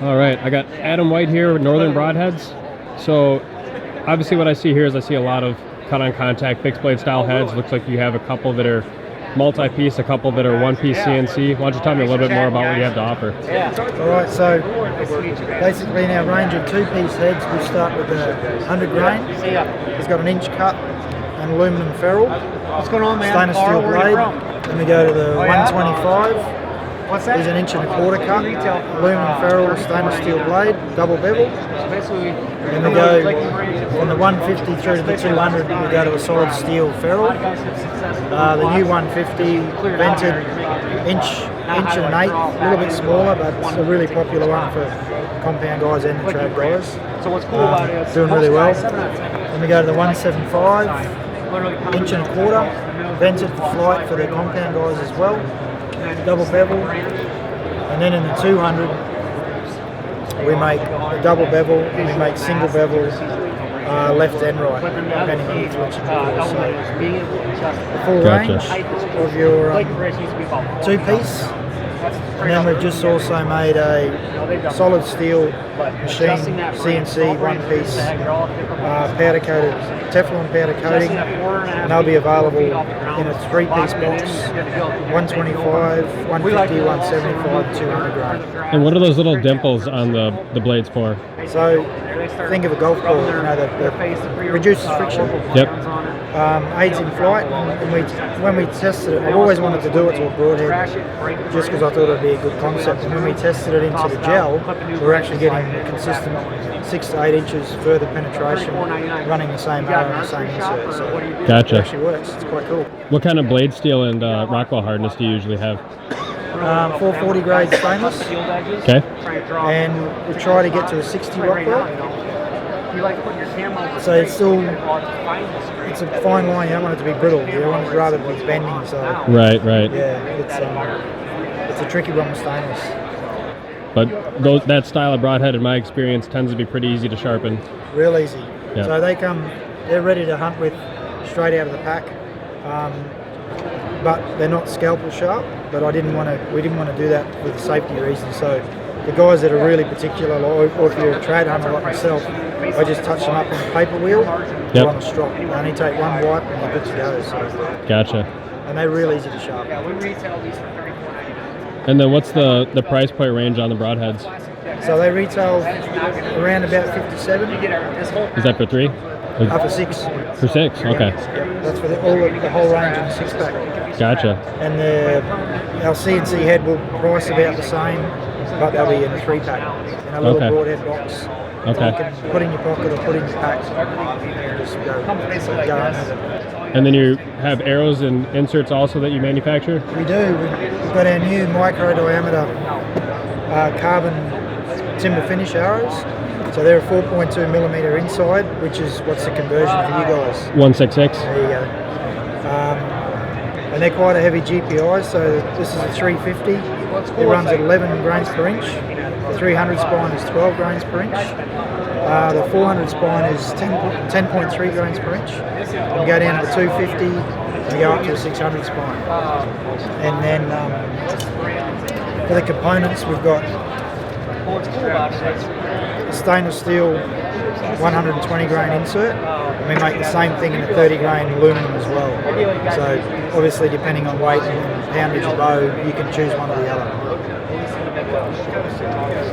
All right, I got Adam White here with Northern Broadheads. So obviously what I see here is I see a lot of cut-on contact fixed blade style heads. Looks like you have a couple that are multi-piece, a couple that are one-piece CNC. Why don't you tell me a little bit more about what you have to offer? All right, so basically in our range of two-piece heads, we start with the 100 grain. It's got an inch cut and aluminum ferrule. What's going on, man? Stainless steel blade. Then we go to the 125. What's that? There's an inch and a quarter cut, aluminum ferrule, stainless steel blade, double bevel. Then we go from the 150 through to the 200, we go to a solid steel ferrule. The new 150 vented inch and an eighth, a little bit smaller, but it's a really popular one for compound guys and the trad guys. So what's cool about it is doing really well. Then we go to the 175, inch and a quarter, vented for flight for the compound guys as well. Double bevel, and then in the 200 we make a double bevel and we make single bevel left and right, depending on which one you do. So the full range of your two-piece, and then we've just also made a solid steel machine CNC one-piece powder coated teflon powder coating, and they'll be available in a three-piece box, 125, 150, 175, 200 grain. And what are those little dimples on the blades for? So think of a golf ball, you know, that reduces friction. Yep. Aids in flight, and when we tested it, I've always wanted to do it to a broadhead just because I thought it would be a good concept, and when we tested it into the gel, we're actually getting consistent 6 to 8 inches further penetration running the same arrow and the same insert, so Gotcha. it actually works. It's quite cool. What kind of blade steel and Rockwell hardness do you usually have? 440 grade stainless, Okay. and we try to get to a 60 Rockwell. So it's a fine line. You don't want it to be brittle. You want it rather to be bending. So Right. yeah, it's a tricky one with stainless. But that style of broadhead, in my experience, tends to be pretty easy to sharpen. Real easy. Yeah. So they're ready to hunt with straight out of the pack. But they're not scalpel sharp. But we didn't want to do that for the safety reasons. So the guys that are really particular, or if you're a trad hunter like myself, I just touch them up on a paper wheel or on a strop. You only take one wipe and you're good to go. So. Gotcha. And they're real easy to sharpen. And then what's the price point range on the broadheads? So they retail around about 57. Is that for 3? For 6. For 6, okay. Yep, that's for the whole range in the 6-pack. Gotcha. And our CNC head will price about the same, but they'll be in a 3-pack, in a little broadhead box. Okay. You can put in your pocket or put in your pack. Just go And then you have arrows and inserts also that you manufacture? We do. We've got our new micro diameter carbon timber finish arrows. So they're a 4.2 millimeter inside, which is what's the conversion for you guys? 166. There you go. And they're quite a heavy GPI, so this is a 350. It runs at 11 grains per inch. The 300 spine is 12 grains per inch. The 400 spine is 10.3 grains per inch. And we go down to the 250, and we go up to the 600 spine. And then for the components, we've got stainless steel 120 grain insert, and we make the same thing in a 30 grain aluminum as well. So obviously depending on weight and poundage of bow, you can choose one or the other.